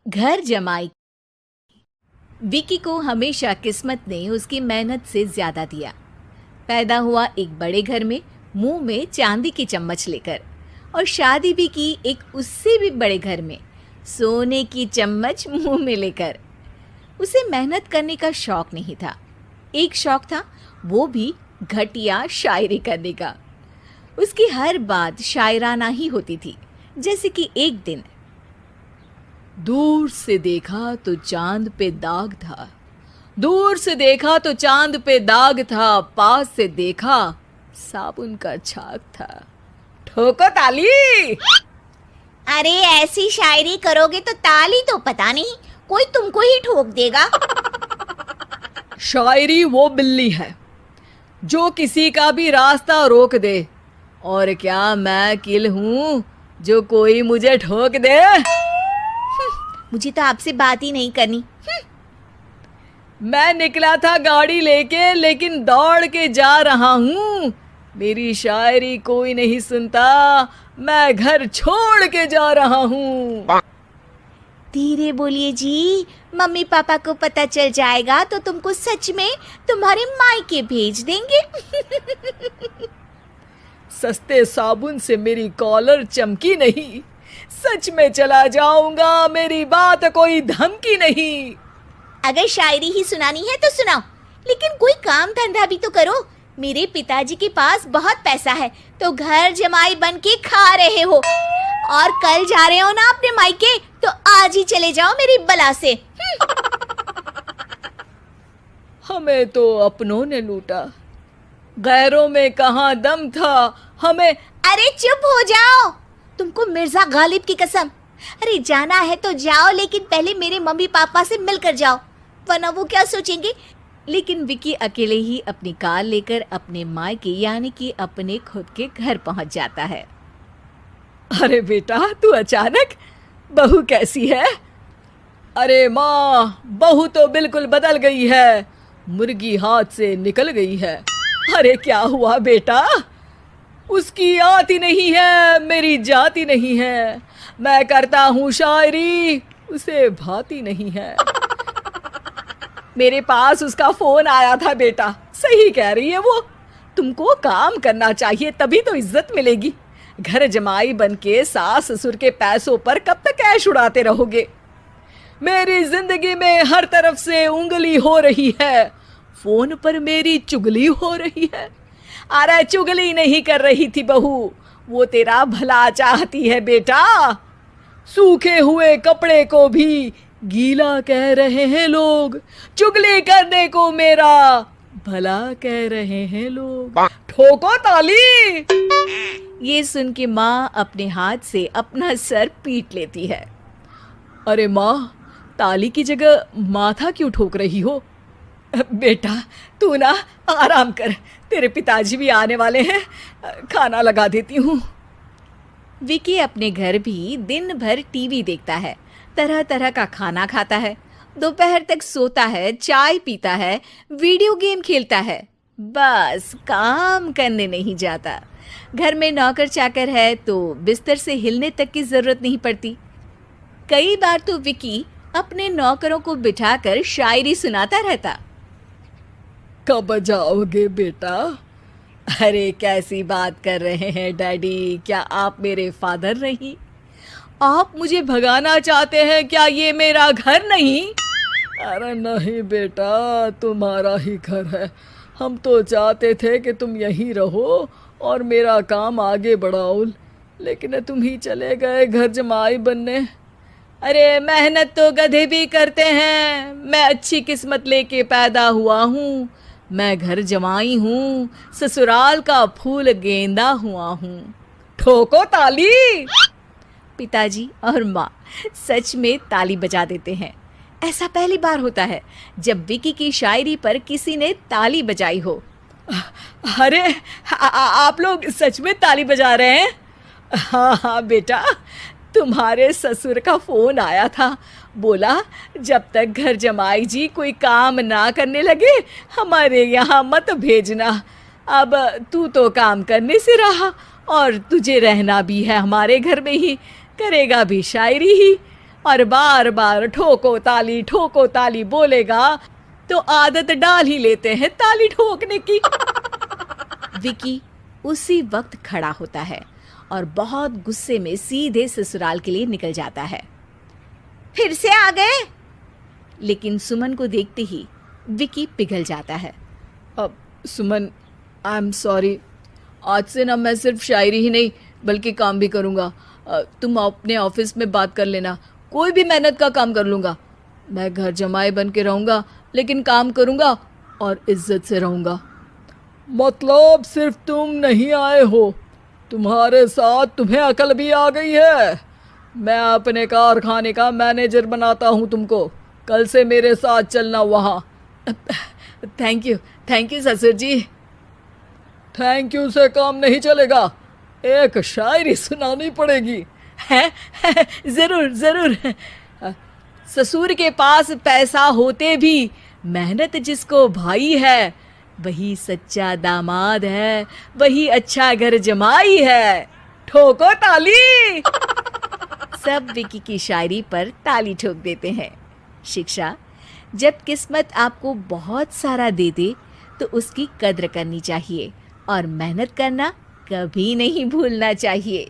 घर जमाई। विकी को हमेशा किस्मत ने उसकी मेहनत से ज्यादा दिया। पैदा हुआ एक बड़े घर में, मुंह में चांदी की चम्मच लेकर, और शादी भी की एक उससे भी बड़े घर में, सोने की चम्मच मुंह में लेकर। उसे मेहनत करने का शौक नहीं था। एक शौक था, वो भी घटिया शायरी करने का। उसकी हर बात शायराना ही होती थी। जैसे कि एक दिन, दूर से देखा तो चांद पे दाग था, दूर से देखा तो चांद पे दाग था, पास से देखा साबुन का छाग था। ठोको ताली। अरे ऐसी शायरी करोगे तो ताली तो पता नहीं, कोई तुमको ही ठोक देगा। शायरी वो बिल्ली है जो किसी का भी रास्ता रोक दे, और क्या मैं किल हूं जो कोई मुझे ठोक दे। मुझे तो आपसे बात ही नहीं करनी। मैं निकला था गाड़ी लेके, लेकिन दौड़ के जा रहा हूँ। मेरी शायरी कोई नहीं सुनता, मैं घर छोड़ के जा रहा हूँ। धीरे बोलिए जी, मम्मी पापा को पता चल जाएगा तो तुमको सच में तुम्हारे मायके भेज देंगे। सस्ते साबुन से मेरी कॉलर चमकी नहीं, सच में चला जाऊंगा, मेरी बात कोई धमकी नहीं। अगर शायरी ही सुनानी है तो सुनाओ, लेकिन कोई काम धंधा भी तो करो। मेरे पिताजी के पास बहुत पैसा है, तो घर जमाई बन के खा रहे हो, और कल जा रहे हो ना अपने मायके, तो आज ही चले जाओ मेरी बला से। हमें तो अपनों ने लूटा, गैरों में कहाँ दम था हमें। अरे चुप हो जाओ, तुमको मिर्जा गालिब की कसम। अरे जाना है तो जाओ, लेकिन पहले मेरे मम्मी पापा से मिलकर जाओ, वरना वो क्या सोचेंगे। लेकिन विकी अकेले ही अपनी कार लेकर अपने मायके यानी कि अपने खुद के घर पहुंच जाता है। अरे बेटा, तू अचानक, बहू कैसी है? अरे माँ, बहू तो बिल्कुल बदल गई है, मुर्गी हाथ से निकल गई है। अरे क्या हुआ बेटा? उसकी आती नहीं है, मेरी जाती नहीं है। मैं करता हूँ शायरी, उसे भाती नहीं है। मेरे पास उसका फोन आया था बेटा, सही कह रही है वो। तुमको काम करना चाहिए, तभी तो इज्जत मिलेगी। घर जमाई बन के सास ससुर के पैसों पर कब तक ऐश उड़ाते रहोगे? मेरी जिंदगी में हर तरफ से उंगली हो रही है, फोन पर मेरी चुगली हो रही है। अरे चुगली नहीं कर रही थी बहू, वो तेरा भला चाहती है बेटा। सूखे हुए कपड़े को भी गीला कह रहे हैं लोग, चुगली करने को मेरा भला कह रहे हैं लोग। ठोको ताली। ये सुन के माँ अपने हाथ से अपना सर पीट लेती है। अरे माँ, ताली की जगह माथा क्यों ठोक रही हो? बेटा तू ना आराम कर, तेरे पिताजी भी आने वाले हैं, खाना लगा देती हूँ। विकी अपने घर भी दिन भर टीवी देखता है, तरह तरह का खाना खाता है, दोपहर तक सोता है, चाय पीता है, वीडियो गेम खेलता है, बस काम करने नहीं जाता। घर में नौकर चाकर है तो बिस्तर से हिलने तक की जरूरत नहीं पड़ती। कई बार तो विकी अपने नौकरों को बिठाकर शायरी सुनाता रहता। कब जाओगे बेटा? अरे कैसी बात कर रहे हैं डैडी, क्या आप मेरे फादर नहीं? आप मुझे भगाना चाहते हैं क्या? ये मेरा घर नहीं। अरे नहीं बेटा, तुम्हारा ही घर है। हम तो चाहते थे कि तुम यहीं रहो और मेरा काम आगे बढ़ाओ, लेकिन तुम ही चले गए घर जमाई बनने। अरे मेहनत तो गधे भी करते हैं, मैं अच्छी किस्मत लेके पैदा हुआ हूँ, मैं घर जमाई हूँ, ससुराल का फूल गेंदा हुआ हूँ। ठोको ताली। पिताजी और माँ सच में ताली बजा देते हैं। ऐसा पहली बार होता है जब विकी की शायरी पर किसी ने ताली बजाई हो। अरे आप लोग सच में ताली बजा रहे हैं? हाँ हाँ बेटा, तुम्हारे ससुर का फोन आया था, बोला जब तक घर जमाई जी कोई काम ना करने लगे हमारे यहाँ मत भेजना। अब तू तो काम करने से रहा और तुझे रहना भी है हमारे घर में ही, करेगा भी शायरी ही। और बार बार ठोको ताली बोलेगा तो आदत डाल ही लेते हैं ताली ठोकने की। विकी उसी वक्त खड़ा होता है और बहुत गुस्से में सीधे ससुराल के लिए निकल जाता है। फिर से आ गए? लेकिन सुमन को देखते ही विकी पिघल जाता है। अब सुमन, आई एम सॉरी, आज से ना मैं सिर्फ शायरी ही नहीं बल्कि काम भी करूँगा। तुम अपने ऑफिस में बात कर लेना, कोई भी मेहनत का काम कर लूँगा। मैं घर जमाई बन के रहूँगा लेकिन काम करूँगा और इज्जत से रहूँगा। मतलब सिर्फ तुम नहीं आए हो, तुम्हारे साथ तुम्हें अकल भी आ गई है। मैं अपने कारखाने का मैनेजर बनाता हूँ तुमको, कल से मेरे साथ चलना वहाँ। थैंक यू ससुर जी। थैंक यू से काम नहीं चलेगा, एक शायरी सुनानी पड़ेगी। है जरूर जरूर। ससुर के पास पैसा होते भी मेहनत जिसको भाई है, वही सच्चा दामाद है, वही अच्छा घर जमाई है। ठोको ताली। सब विकी की शायरी पर ताली ठोक देते हैं। शिक्षा: जब किस्मत आपको बहुत सारा दे दे तो उसकी कद्र करनी चाहिए और मेहनत करना कभी नहीं भूलना चाहिए।